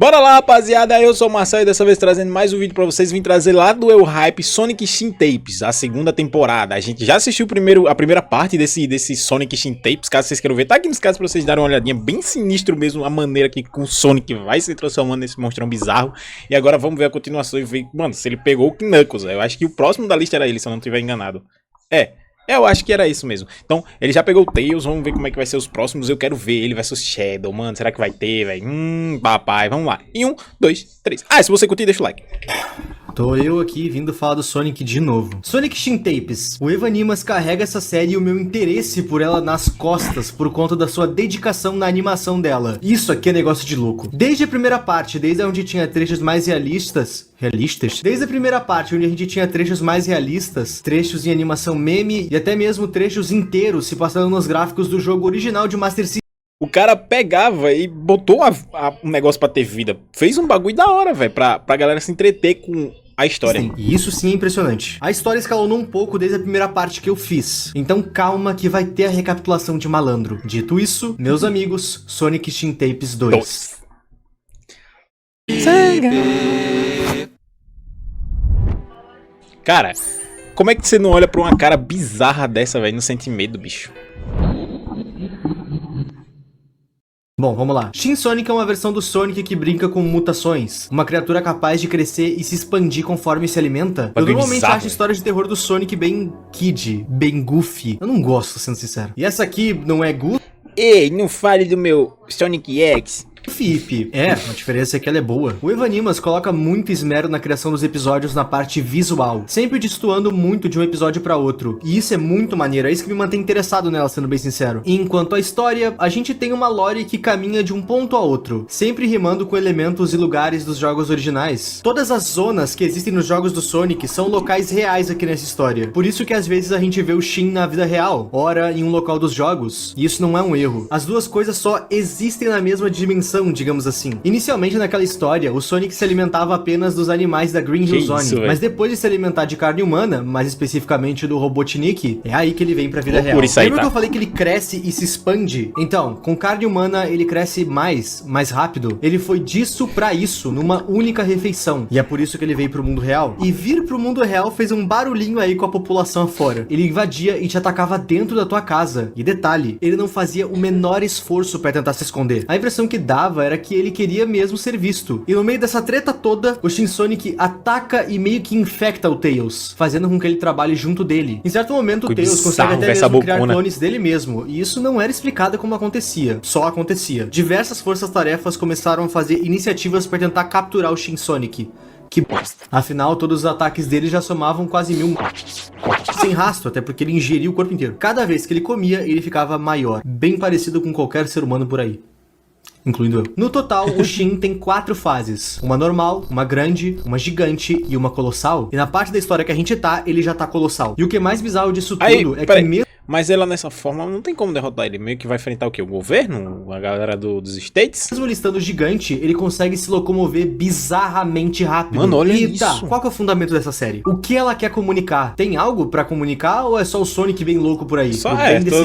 Bora lá, rapaziada, eu sou o Marcel e dessa vez trazendo mais um vídeo pra vocês. Vim trazer lá do Eu Hype Sonic Shin Tapes, a segunda temporada. A gente já assistiu a primeira parte desse Sonic Shin Tapes, caso vocês queiram ver. Tá aqui nos casos pra vocês darem uma olhadinha, bem sinistro mesmo a maneira que o Sonic vai se transformando nesse monstrão bizarro. E agora vamos ver a continuação e ver, mano, se ele pegou o Knuckles. Eu acho que o próximo da lista era ele, se eu não estiver enganado. Eu acho que era isso mesmo. Então, ele já pegou o Tails, vamos ver como é que vai ser os próximos. Eu quero ver ele versus Shadow, mano. Será que vai ter, velho? Papai, vamos lá. E 1, 2, 3. Ah, se você curtir, deixa o like. Tô eu aqui vindo falar do Sonic de novo. Sonic Shin Tapes. O Evanimas carrega essa série e o meu interesse por ela nas costas por conta da sua dedicação na animação dela. Isso aqui é negócio de louco. Desde a primeira parte, desde onde tinha trechos mais realistas... Desde a primeira parte, onde a gente tinha trechos mais realistas, trechos em animação meme e até mesmo trechos inteiros se passando nos gráficos do jogo original de Master System. O cara pegava e botou um negócio pra ter vida. Fez um bagulho da hora, velho, pra galera se entreter com a história. E isso sim é impressionante. A história escalonou um pouco desde a primeira parte que eu fiz. Então calma que vai ter a recapitulação de malandro. Dito isso, meus amigos, Sonic Shin Tapes 2. Cara, como é que você não olha pra uma cara bizarra dessa, velho, e não sente medo, bicho? Bom, vamos lá. Shin Sonic é uma versão do Sonic que brinca com mutações. Uma criatura capaz de crescer e se expandir conforme se alimenta. Eu normalmente acho a história de terror do Sonic bem kid, bem goofy. Eu não gosto, sendo sincero. E essa aqui não é goofy? Ei, não fale do meu Sonic X. Fipe. A diferença é que ela é boa. O Evanimas coloca muito esmero na criação dos episódios na parte visual, sempre destoando muito de um episódio pra outro. E isso é muito maneiro, é isso que me mantém interessado nela, sendo bem sincero. E enquanto a história, a gente tem uma lore que caminha de um ponto a outro, sempre rimando com elementos e lugares dos jogos originais. Todas as zonas que existem nos jogos do Sonic são locais reais aqui nessa história. Por isso que às vezes a gente vê o Shin na vida real, ora em um local dos jogos. E isso não é um erro. As duas coisas só existem na mesma dimensão, digamos assim. Inicialmente naquela história, o Sonic se alimentava apenas dos animais da Green Hill Zone, mas depois de se alimentar de carne humana, mais especificamente do Robotnik, é aí que ele vem pra vida real. Lembra que eu falei que ele cresce e se expande? Então, com carne humana ele cresce mais rápido. Ele foi disso pra isso, numa única refeição. E é por isso que ele veio pro mundo real. E vir pro mundo real fez um barulhinho aí com a população afora. Ele invadia e te atacava dentro da tua casa. E detalhe, ele não fazia o menor esforço pra tentar se esconder. A impressão que dava era que ele queria mesmo ser visto. E no meio dessa treta toda, o Shin Sonic ataca e meio que infecta o Tails, fazendo com que ele trabalhe junto dele. Em certo momento, o Tails consegue até mesmo criar clones dele mesmo, e isso não era explicado como acontecia, só acontecia. Diversas forças-tarefas começaram a fazer iniciativas para tentar capturar o Shin Sonic. Que bosta. Afinal, todos os ataques dele já somavam quase 1000 sem rastro, até porque ele ingeria o corpo inteiro. Cada vez que ele comia, ele ficava maior, bem parecido com qualquer ser humano por aí, incluindo eu. No total, o Shin tem 4 fases. Uma normal, uma grande, uma gigante e uma colossal. E na parte da história que a gente tá, ele já tá colossal. E o que é mais bizarro disso tudo é que mesmo... Mas ela nessa forma não tem como derrotar ele. Meio que vai enfrentar o quê? O governo? A galera dos States? Mesmo ele estando gigante, ele consegue se locomover bizarramente rápido. Mano, olha isso. Qual que é o fundamento dessa série? O que ela quer comunicar? Tem algo pra comunicar ou é só o Sonic bem louco por aí? Só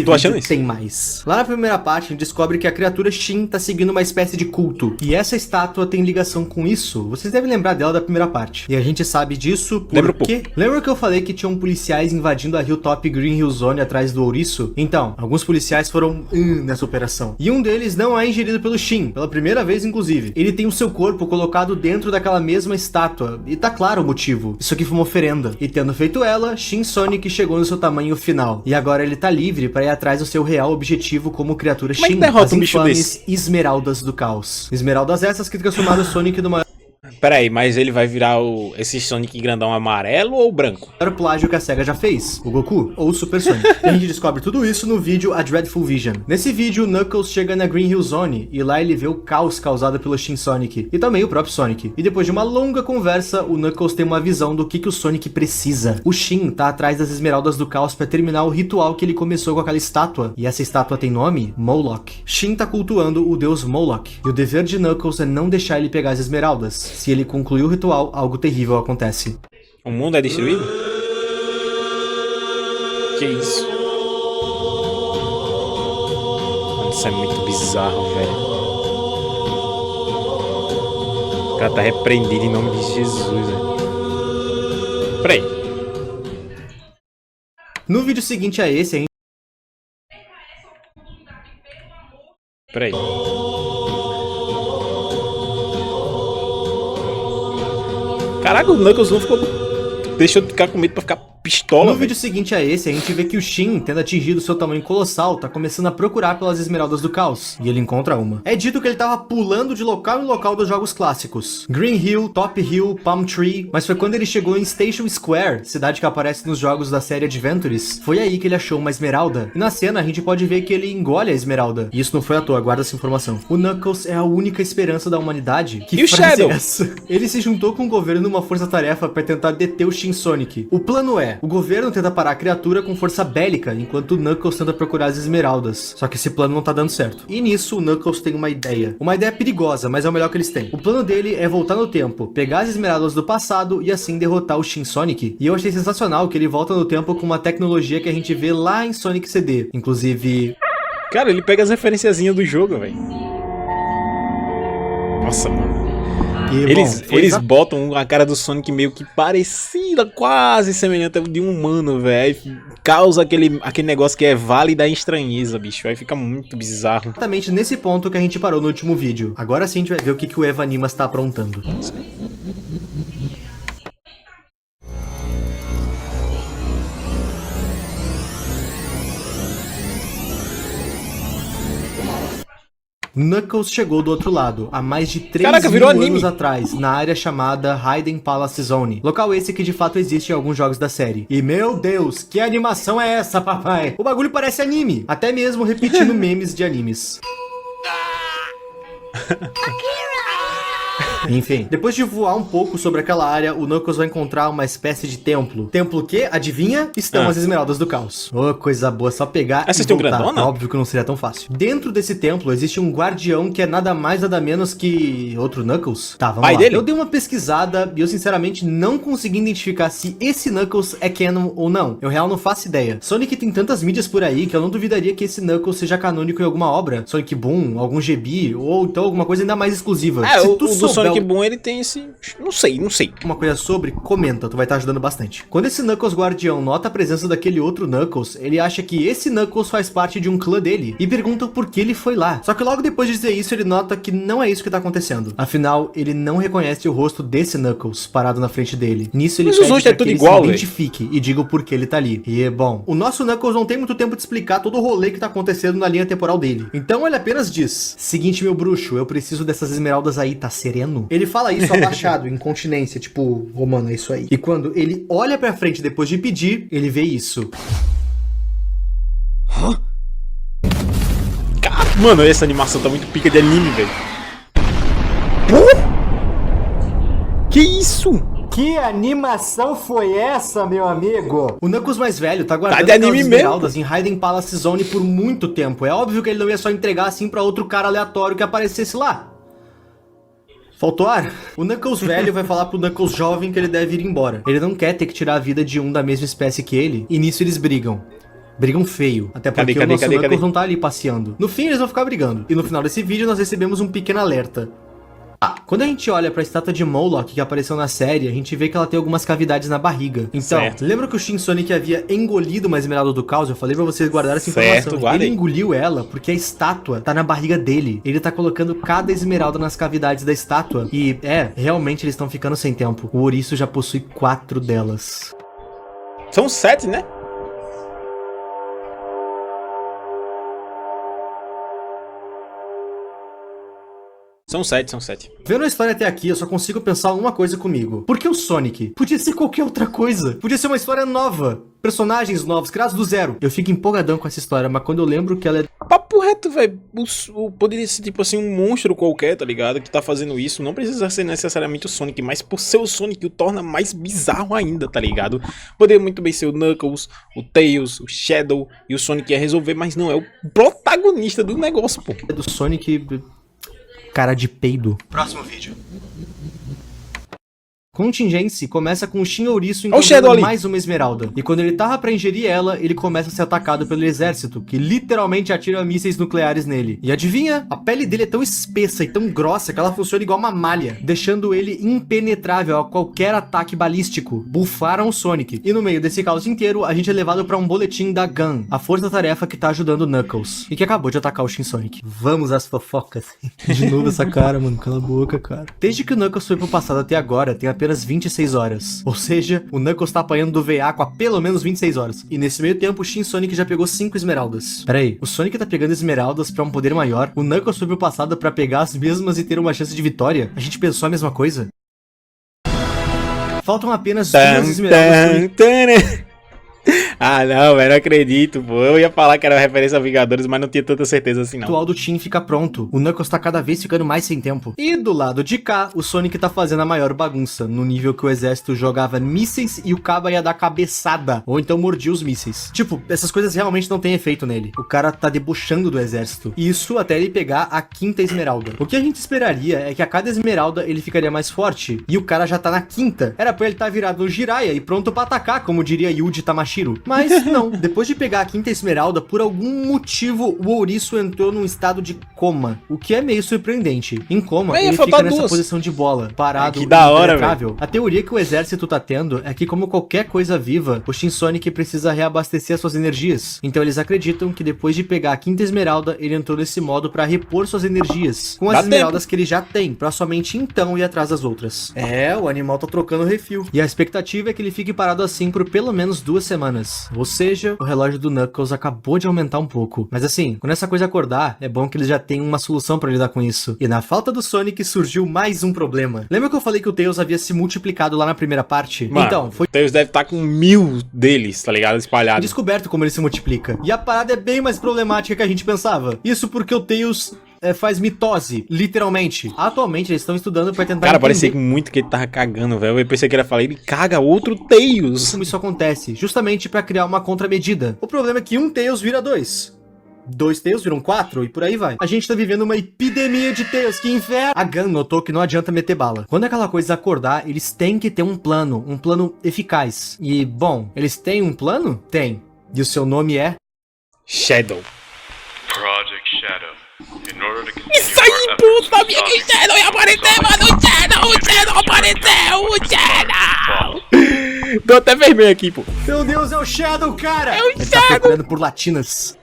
tô achando isso. Tem mais. Lá na primeira parte, a gente descobre que a criatura Shin tá seguindo uma espécie de culto. E essa estátua tem ligação com isso. Vocês devem lembrar dela da primeira parte. E a gente sabe disso porque... Lembra que eu falei que tinham policiais invadindo a Hilltop Green Hill Zone atrás do ouriço? Então, alguns policiais foram nessa operação. E um deles não é ingerido pelo Shin, pela primeira vez inclusive. Ele tem o seu corpo colocado dentro daquela mesma estátua, e tá claro o motivo. Isso aqui foi uma oferenda. E tendo feito ela, Shin Sonic chegou no seu tamanho final. E agora ele tá livre para ir atrás do seu real objetivo como criatura Shin, as infames Esmeraldas do Caos. Esmeraldas essas que transformaram o Sonic do maior... Peraí, mas ele vai virar esse Sonic grandão amarelo ou branco? Era o plágio que a SEGA já fez, o Goku ou o Super Sonic. E a gente descobre tudo isso no vídeo A Dreadful Vision. Nesse vídeo, o Knuckles chega na Green Hill Zone e lá ele vê o caos causado pelo Shin Sonic e também o próprio Sonic. E depois de uma longa conversa, o Knuckles tem uma visão do que o Sonic precisa. O Shin tá atrás das Esmeraldas do Caos para terminar o ritual que ele começou com aquela estátua. E essa estátua tem nome? Moloch. Shin tá cultuando o deus Moloch. E o dever de Knuckles é não deixar ele pegar as esmeraldas. Se ele concluir o ritual, algo terrível acontece. O mundo é destruído? Que isso? Mano, isso é muito bizarro, velho. O cara tá repreendido em nome de Jesus, velho. Peraí. No vídeo seguinte a esse, a gente... Peraí. Caraca, o Knuckles não ficou... Deixou de ficar com medo pra ficar pistola, No véio. vídeo seguinte a esse, a gente vê que o Shin, tendo atingido seu tamanho colossal, tá começando a procurar pelas Esmeraldas do Caos. E ele encontra uma. É dito que ele tava pulando de local em local dos jogos clássicos. Green Hill, Top Hill, Palm Tree. Mas foi quando ele chegou em Station Square, cidade que aparece nos jogos da série Adventures. Foi aí que ele achou uma esmeralda. E na cena a gente pode ver que ele engole a esmeralda. E isso não foi à toa, guarda essa informação. O Knuckles é a única esperança da humanidade. Que e o Shadow? É essa? Ele se juntou com o governo numa força-tarefa para tentar deter o Shin Sonic. O plano é, o governo tenta parar a criatura com força bélica, enquanto o Knuckles tenta procurar as esmeraldas. Só que esse plano não tá dando certo. E nisso o Knuckles tem uma ideia. Uma ideia perigosa, mas é o melhor que eles têm. O plano dele é voltar no tempo, pegar as esmeraldas do passado e assim derrotar o Shin Sonic. E eu achei sensacional que ele volta no tempo com uma tecnologia que a gente vê lá em Sonic CD. Inclusive... Cara, ele pega as referenciazinhas do jogo, velho. Nossa, mano. E, eles botam a cara do Sonic meio que parecida, quase semelhante de um humano, velho. Causa aquele negócio que é vale da estranheza, bicho. Aí fica muito bizarro. Exatamente nesse ponto que a gente parou no último vídeo. Agora sim a gente vai ver o que o Evanimas tá aprontando. Knuckles chegou do outro lado, há mais de 3 mil anos atrás, na área chamada Hidden Palace Zone. Local esse que de fato existe em alguns jogos da série. E meu Deus, que animação é essa, papai? O bagulho parece anime, até mesmo repetindo memes de animes. Enfim, depois de voar um pouco sobre aquela área, o Knuckles vai encontrar uma espécie de templo. Templo que, adivinha? Estão as Esmeraldas do Caos. Oh, coisa boa, só pegar e voltar. Grandona? É óbvio que não seria tão fácil. Dentro desse templo existe um guardião que é nada mais nada menos que outro Knuckles. Tá, vamos lá. Dele? Eu dei uma pesquisada e eu sinceramente não consegui identificar se esse Knuckles é canon ou não. Eu real não faço ideia. Sonic tem tantas mídias por aí que eu não duvidaria que esse Knuckles seja canônico em alguma obra. Sonic Boom, algum GB, ou então alguma coisa ainda mais exclusiva. Se tu do Sonic Boom ele tem esse... Não sei. Uma coisa sobre, comenta, tu vai estar ajudando bastante. Quando esse Knuckles guardião nota a presença daquele outro Knuckles, ele acha que esse Knuckles faz parte de um clã dele e pergunta por que ele foi lá. Só que logo depois de dizer isso, ele nota que não é isso que tá acontecendo. Afinal, ele não reconhece o rosto desse Knuckles parado na frente dele. Nisso ele pede pra que ele se identifique e diga o porquê ele tá ali. E bom, o nosso Knuckles não tem muito tempo de explicar todo o rolê que tá acontecendo na linha temporal dele. Então ele apenas diz: seguinte, meu bruxo, eu preciso dessas esmeraldas aí, tá sereno? Ele fala isso abaixado, incontinência, tipo, oh, mano, é isso aí. E quando ele olha pra frente depois de pedir, ele vê isso. Hã? Mano, essa animação tá muito pica de anime, velho. Que isso? Que animação foi essa, meu amigo? O Knuckles mais velho tá guardando aquelas esmeraldas em Hidden Palace Zone por muito tempo. É óbvio que ele não ia só entregar assim pra outro cara aleatório que aparecesse lá. Faltou ar? O Knuckles velho vai falar pro Knuckles jovem que ele deve ir embora. Ele não quer ter que tirar a vida de um da mesma espécie que ele, e nisso eles brigam. Brigam feio, até porque o nosso Knuckles não tá ali passeando. No fim eles vão ficar brigando, e no final desse vídeo nós recebemos um pequeno alerta. Quando a gente olha pra estátua de Moloch que apareceu na série, a gente vê que ela tem algumas cavidades na barriga. Então, lembra que o Shin Sonic havia engolido uma esmeralda do caos? Eu falei pra vocês guardarem essa informação. Ele engoliu ela porque a estátua tá na barriga dele. Ele tá colocando cada esmeralda nas cavidades da estátua. E, realmente eles estão ficando sem tempo. O ouriço já possui 4 delas. São 7, né? São 7. Vendo a história até aqui, eu só consigo pensar uma coisa comigo. Por que o Sonic? Podia ser qualquer outra coisa. Podia ser uma história nova. Personagens novos, criados do zero. Eu fico empolgadão com essa história, mas quando eu lembro que ela é... Papo reto, velho. Poderia ser tipo assim um monstro qualquer, tá ligado? Que tá fazendo isso. Não precisa ser necessariamente o Sonic, mas por ser o Sonic o torna mais bizarro ainda, tá ligado? Poderia muito bem ser o Knuckles, o Tails, o Shadow e o Sonic ia resolver, mas não, é o protagonista do negócio, pô. É do Sonic... cara de peido. Próximo vídeo. Contingency começa com o Shin Ouriço Ó o Shadow encontrando ali. mais uma esmeralda. E quando ele tava pra ingerir ela, ele começa a ser atacado pelo exército, que literalmente atira mísseis nucleares nele. E adivinha? A pele dele é tão espessa e tão grossa que ela funciona igual uma malha, deixando ele impenetrável a qualquer ataque balístico. Bufaram o Sonic. E no meio desse caos inteiro, a gente é levado pra um boletim da GUN, a força-tarefa que tá ajudando o Knuckles, e que acabou de atacar o Shin Sonic. Vamos às fofocas. De novo essa cara, mano. Cala a boca, cara. Desde que o Knuckles foi pro passado até agora, tem apenas 26 horas. Ou seja, o Knuckles tá apanhando do veaco há pelo menos 26 horas. E nesse meio tempo, o Shin Sonic já pegou 5 esmeraldas. Pera aí, o Sonic tá pegando esmeraldas pra um poder maior, o Knuckles foi pro passado pra pegar as mesmas e ter uma chance de vitória? A gente pensou a mesma coisa? Faltam apenas 2 esmeraldas pro... Ah, não, velho, não acredito, pô. Eu ia falar que era uma referência a Vingadores, mas não tinha tanta certeza assim, não. O atual do Team fica pronto. O Knuckles tá cada vez ficando mais sem tempo. E do lado de cá, o Sonic tá fazendo a maior bagunça, no nível que o exército jogava mísseis e o Kaba ia dar cabeçada, ou então mordia os mísseis. Tipo, essas coisas realmente não têm efeito nele. O cara tá debochando do exército. Isso até ele pegar a 5ª esmeralda. O que a gente esperaria é que a cada esmeralda ele ficaria mais forte, e o cara já tá na 5ª. Era pra ele tá virado no Jiraiya e pronto pra atacar, como diria Yuji Tamashiro. Mas não, depois de pegar a 5ª esmeralda, por algum motivo o ouriço entrou num estado de coma, o que é meio surpreendente. Em coma, ele fica nessa posição de bola, parado, que da hora, velho. A teoria que o exército tá tendo é que, como qualquer coisa viva, o Shin Sonic precisa reabastecer suas energias. Então eles acreditam que depois de pegar a 5ª esmeralda, ele entrou nesse modo pra repor suas energias, com as esmeraldas que ele já tem, pra somente então ir atrás das outras. É, o animal tá trocando refil. E a expectativa é que ele fique parado assim por pelo menos 2 semanas. Ou seja, o relógio do Knuckles acabou de aumentar um pouco. Mas assim, quando essa coisa acordar, é bom que eles já tenham uma solução pra lidar com isso. E na falta do Sonic surgiu mais um problema. Lembra que eu falei que o Tails havia se multiplicado lá na primeira parte? Mano, então, foi... o Tails deve estar com 1000 deles, tá ligado? Espalhado. descoberto como ele se multiplica. E a parada é bem mais problemática que a gente pensava. Isso porque o Tails... faz mitose, literalmente. Atualmente eles estão estudando pra tentar Cara, parecia muito que ele tava cagando, velho. Eu pensei que ele ia falar, ele caga outro Tails. Como isso acontece? Justamente pra criar uma contramedida. O problema é que um Tails vira 2. 2 Tails viram 4 e por aí vai. A gente tá vivendo uma epidemia de Tails, que inferno! A GUN notou que não adianta meter bala. Quando aquela coisa acordar, eles têm que ter um plano eficaz. E, bom, eles têm um plano? Tem. E o seu nome é... Shadow. Project Shadow. Isso aí, puta, sabia que o Shadow ia aparecer, mano. O Shadow apareceu, o Shadow. Tô até vermelho aqui, pô. Meu Deus, é o Shadow, cara! É o Ele tá procurando por latinas.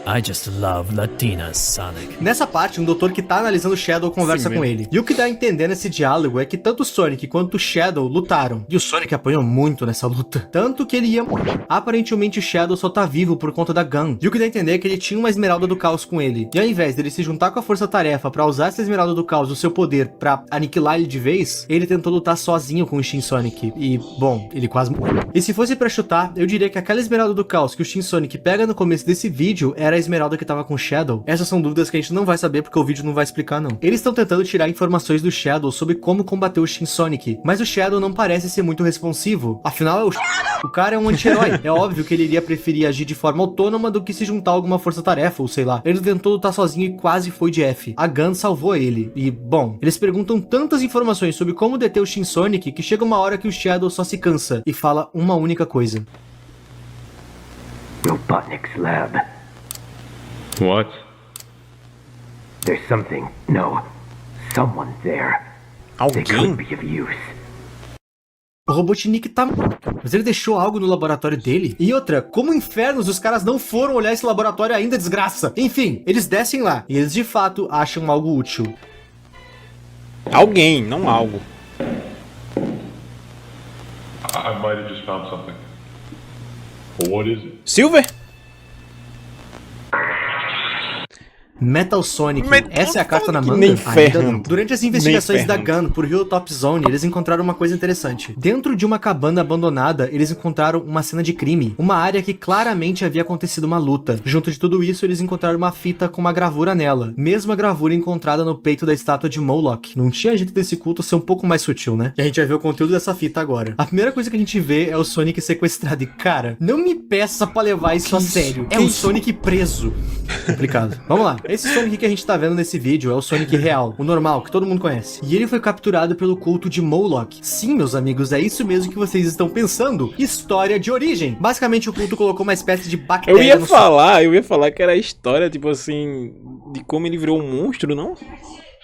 I just love Latinas, Sonic. Nessa parte, um doutor que tá analisando o Shadow conversa com ele. E o que dá a entender nesse diálogo é que tanto o Sonic quanto o Shadow lutaram. E o Sonic apanhou muito nessa luta. Tanto que ele ia... Aparentemente o Shadow só tá vivo por conta da GUN. E o que dá a entender é que ele tinha uma esmeralda do caos com ele. E ao invés dele se juntar com a força-tarefa pra usar essa esmeralda do caos, o seu poder, pra aniquilar ele de vez, ele tentou lutar sozinho com o Shin Sonic. E, bom, ele quase morreu. E se fosse pra chutar, eu diria que aquela esmeralda do caos que o Shin Sonic pega no começo desse vídeo era a esmeralda que tava com o Shadow. Essas são dúvidas que a gente não vai saber porque o vídeo não vai explicar, não. Eles estão tentando tirar informações do Shadow sobre como combater o Shin Sonic, mas o Shadow não parece ser muito responsivo. Afinal, é o cara é um anti-herói. É óbvio que ele iria preferir agir de forma autônoma do que se juntar a alguma força-tarefa, ou sei lá. Ele tentou lutar sozinho e quase foi de F. A GUN salvou ele. E, bom, eles perguntam tantas informações sobre como deter o Shin Sonic que chega uma hora que o Shadow só se cansa e fala uma única coisa. Robotnik's lab. What? There's something. No. Someone there. They could Alguém? be of use. O Robotnik tá... Mas ele deixou algo no laboratório dele? E outra, como infernos os caras não foram olhar esse laboratório ainda, desgraça? Enfim, eles descem lá e eles de fato acham algo útil. Alguém, não algo. I might have just found something. But what is it? Silver? Metal Sonic. Essa é a carta na manga? Nem Ainda ferrando. não. Durante as investigações da Nem ferrando. GUN por Hilltop Zone, eles encontraram uma coisa interessante. Dentro de uma cabana abandonada, eles encontraram uma cena de crime. Uma área que claramente havia acontecido uma luta. Junto de tudo isso, eles encontraram uma fita com uma gravura nela. Mesma gravura encontrada no peito da estátua de Moloch. Não tinha jeito desse culto ser um pouco mais sutil, né? E a gente vai ver o conteúdo dessa fita agora. A primeira coisa que a gente vê é o Sonic sequestrado. E cara, não me peça pra levar isso a sério. É um Sonic preso. Complicado. Vamos lá. Esse Sonic que a gente tá vendo nesse vídeo é o Sonic real, o normal, que todo mundo conhece. E ele foi capturado pelo culto de Moloch. Sim, meus amigos, é isso mesmo que vocês estão pensando. História de origem. Basicamente, o culto colocou uma espécie de bactéria eu ia falar que era a história, tipo assim, de como ele virou um monstro, não?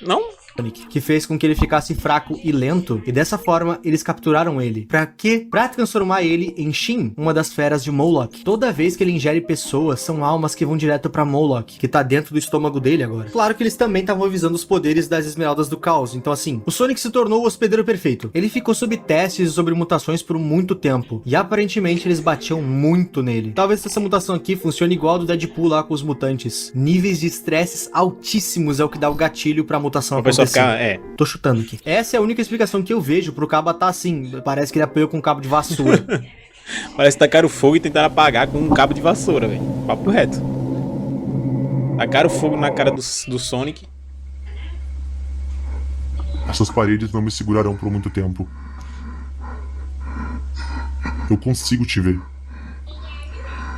Não? Sonic, que fez com que ele ficasse fraco e lento, e dessa forma eles capturaram ele. Pra quê? Pra transformar ele em Shin, uma das feras de Moloch. Toda vez que ele ingere pessoas, são almas que vão direto pra Moloch, que tá dentro do estômago dele agora. Claro que eles também estavam avisando os poderes das Esmeraldas do Caos, então assim, o Sonic se tornou o hospedeiro perfeito. Ele ficou sob testes sobre mutações por muito tempo, e aparentemente eles batiam muito nele. Talvez essa mutação aqui funcione igual a do Deadpool lá com os mutantes. Níveis de estresses altíssimos é o que dá o gatilho pra mutação acontecer. Tô chutando aqui. Essa é a única explicação que eu vejo pro cabo tá assim. Parece que ele apoiou com um cabo de vassoura. Parece que tacaram fogo e tentaram apagar com um cabo de vassoura, velho. Papo reto. Tacaram fogo na cara do Sonic. Essas paredes não me segurarão por muito tempo. Eu consigo te ver.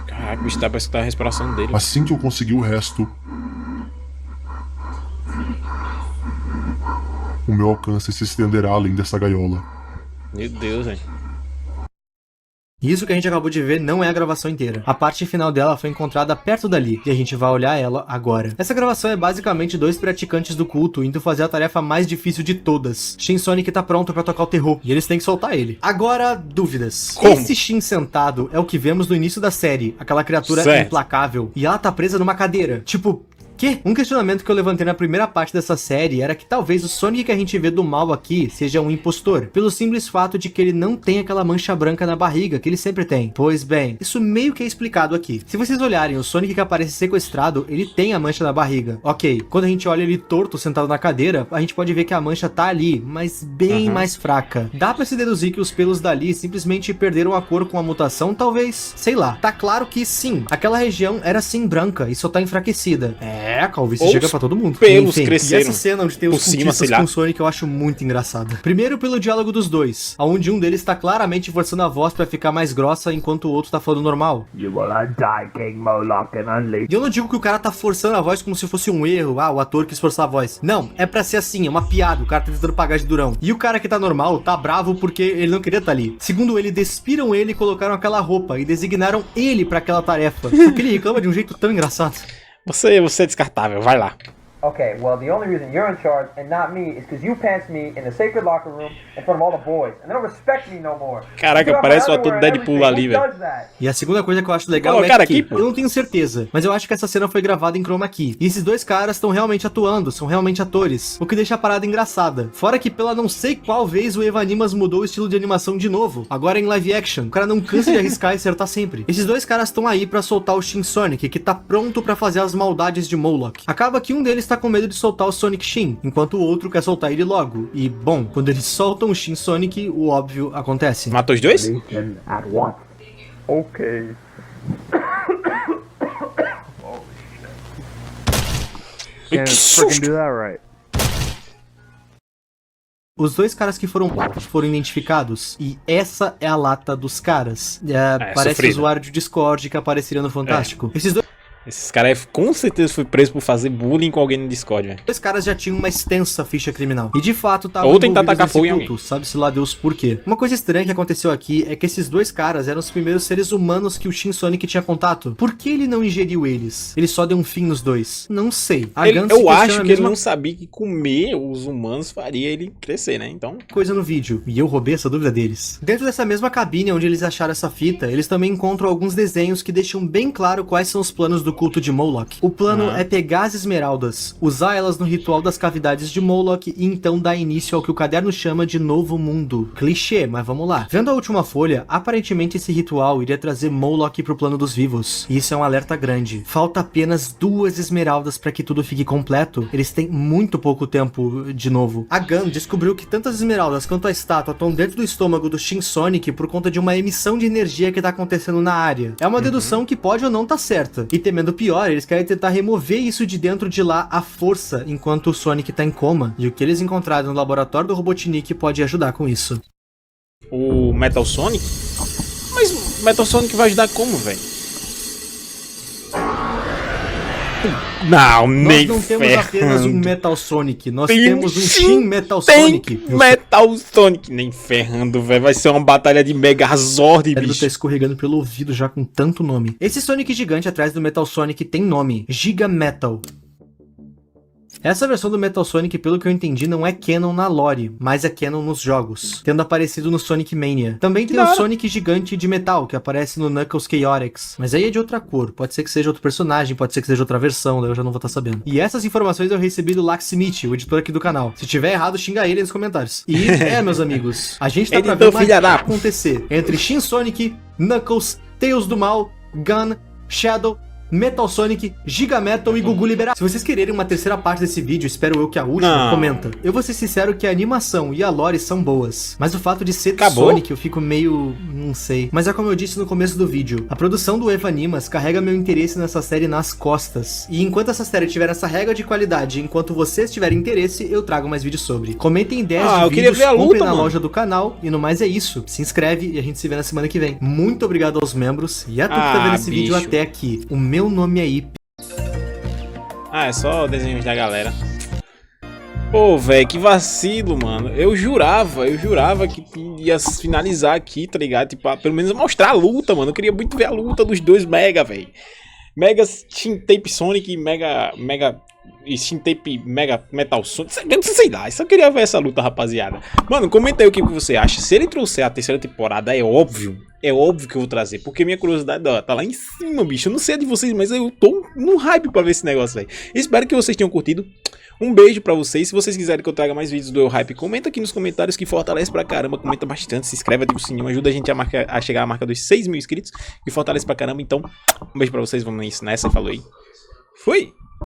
Caraca, o bicho tá pra escutar a respiração dele. Assim que eu conseguir o resto, o meu alcance se estenderá além dessa gaiola. Meu Deus, velho. Isso que a gente acabou de ver não é a gravação inteira. A parte final dela foi encontrada perto dali, e a gente vai olhar ela agora. Essa gravação é basicamente dois praticantes do culto indo fazer a tarefa mais difícil de todas. Shin Sonic tá pronto pra tocar o terror, e eles têm que soltar ele. Agora, dúvidas. Como? Esse Shin sentado é o que vemos no início da série, aquela criatura Certo. implacável, e ela tá presa numa cadeira. Tipo... quê? Um questionamento que eu levantei na primeira parte dessa série era que talvez o Sonic que a gente vê do mal aqui seja um impostor, pelo simples fato de que ele não tem aquela mancha branca na barriga que ele sempre tem. Pois bem, isso meio que é explicado aqui. Se vocês olharem, o Sonic que aparece sequestrado, ele tem a mancha na barriga. Ok, quando a gente olha ele torto, sentado na cadeira, a gente pode ver que a mancha tá ali, mas bem mais fraca. Dá pra se deduzir que os pelos dali simplesmente perderam a cor com a mutação, talvez? Sei lá. Tá claro que sim, aquela região era sim branca e só tá enfraquecida. A calvície chega pra todo mundo. Pelos cresceram. E essa cena onde tem os cultistas com o Sonic eu acho muito engraçada. Primeiro pelo diálogo dos dois, onde um deles tá claramente forçando a voz pra ficar mais grossa enquanto o outro tá falando normal. E eu não digo que o cara tá forçando a voz como se fosse um erro, o ator quis forçar a voz. Não, é pra ser assim, é uma piada, o cara tá tentando pagar de durão. E o cara que tá normal tá bravo porque ele não queria tá ali. Segundo ele, despiram ele e colocaram aquela roupa e designaram ele pra aquela tarefa. Porque ele reclama de um jeito tão engraçado. Você é descartável, vai lá. Okay, well, the only reason you're in charge and not me is because you pants me in the sacred locker room in front of all the boys, and they don't respect me no more. Caraca, parece o ator do Deadpool ali, velho. E a segunda coisa que eu acho legal é cara que, aqui, pô. eu não tenho certeza, mas eu acho que essa cena foi gravada em chroma key. E esses dois caras estão realmente atuando, são realmente atores, o que deixa a parada engraçada. Fora que pela não sei qual vez o Evanimas mudou o estilo de animação de novo, agora em live action. O cara não cansa de arriscar e acertar sempre. Esses dois caras estão aí pra soltar o Shin Sonic, que tá pronto pra fazer as maldades de Moloch. Acaba que um deles tá com medo de soltar o Sonic Shin, enquanto o outro quer soltar ele logo. E, bom, quando eles soltam o Shin Sonic, o óbvio acontece. Matou os dois? Listen at once. Okay. Que susto! do that right. Os dois caras que foram identificados, e essa é a lata dos caras. Parece sofrido. usuário de Discord que apareceria no Fantástico. Esses Esses caras com certeza foi preso por fazer bullying com alguém no Discord, velho. dois caras já tinham uma extensa ficha criminal. E de fato estavam Ou tentar envolvidos tacar nesse fogo em culto, sabe-se lá Deus por quê. Uma coisa estranha que aconteceu aqui é que esses dois caras eram os primeiros seres humanos que o Shin Sonic tinha contato. Por que ele não ingeriu eles? Ele só deu um fim nos dois? Não sei. A Gun se Eu questiona acho a que ele mesma não sabia que comer os humanos faria ele crescer, né? Então... coisa no vídeo, e eu roubei essa dúvida deles. Dentro dessa mesma cabine onde eles acharam essa fita, eles também encontram alguns desenhos que deixam bem claro quais são os planos do culto de Moloch. O plano é pegar as esmeraldas, usar elas no ritual das cavidades de Moloch e então dar início ao que o caderno chama de Novo Mundo. Clichê, mas vamos lá. Vendo a última folha, aparentemente esse ritual iria trazer Moloch pro plano dos vivos. E isso é um alerta grande. Falta apenas 2 esmeraldas para que tudo fique completo. Eles têm muito pouco tempo de novo. A Gun descobriu que tanto as esmeraldas quanto a estátua estão dentro do estômago do Shin Sonic por conta de uma emissão de energia que tá acontecendo na área. É uma dedução que pode ou não tá certa. E temendo pior, eles querem tentar remover isso de dentro de lá à força, enquanto o Sonic tá em coma. E o que eles encontraram no laboratório do Robotnik pode ajudar com isso. O Metal Sonic? Mas o Metal Sonic vai ajudar como, velho? Não, nem Nós não temos apenas um ferrando. Metal Sonic, nós Tem temos um Shin Metal Tem Sonic. Metal Sonic. Nem ferrando, velho. Vai ser uma batalha de Megazord, Ele bicho. tá escorregando pelo ouvido já com tanto nome. Esse Sonic gigante atrás do Metal Sonic tem nome, Giga Metal. Essa versão do Metal Sonic, pelo que eu entendi, não é canon na lore, mas é canon nos jogos, tendo aparecido no Sonic Mania. Também tem o Sonic gigante de metal, que aparece no Knuckles Chaotix, mas aí é de outra cor, pode ser que seja outro personagem, pode ser que seja outra versão, daí eu já não vou estar sabendo. E essas informações eu recebi do Laxmith, o editor aqui do canal. Se tiver errado, xinga ele nos comentários. E meus amigos, a gente tá pra ver Editor, uma filha da- guerra acontecer entre Shin Sonic, Knuckles, Tails do Mal, Gun, Shadow, Metal Sonic, Giga Metal e Gugu Liberado. Se vocês quererem uma terceira parte desse vídeo, espero eu que a última, Não. comenta. Eu vou ser sincero que a animação e a lore são boas, mas o fato de ser Acabou? Sonic eu fico meio... não sei. Mas é como eu disse no começo do vídeo, a produção do Evanimas carrega meu interesse nessa série nas costas. E enquanto essa série tiver essa regra de qualidade, enquanto vocês tiverem interesse, eu trago mais vídeos sobre. Comentem ideias de eu queria vídeos, ver a luta, comprem na mano. loja do canal, e no mais é isso. Se inscreve e a gente se vê na semana que vem. Muito obrigado aos membros, e a tu que tá vendo esse vídeo bicho. até aqui. O meu nome é IP. Ah, é só desenhos da galera. Pô, velho, que vacilo, mano. Eu jurava que ia finalizar aqui, tá ligado? Tipo, pelo menos mostrar a luta, mano. Eu queria muito ver a luta dos dois Mega, velho. Mega Shintape Sonic e Mega Shintape Mega Metal Sonic. Sei lá, eu só queria ver essa luta, rapaziada. Mano, comenta aí o que você acha. Se ele trouxer a terceira temporada, é óbvio que eu vou trazer. Porque minha curiosidade ó, tá lá em cima, bicho. Eu não sei a de vocês, mas eu tô no hype pra ver esse negócio, velho. Espero que vocês tenham curtido. Um beijo pra vocês. Se vocês quiserem que eu traga mais vídeos do Eu Hype, comenta aqui nos comentários que fortalece pra caramba. Comenta bastante, se inscreve, ativa o sininho. Ajuda a gente a chegar à marca dos 6 mil inscritos. Que fortalece pra caramba. Então, um beijo pra vocês. Vamos nessa. Falou aí. Fui!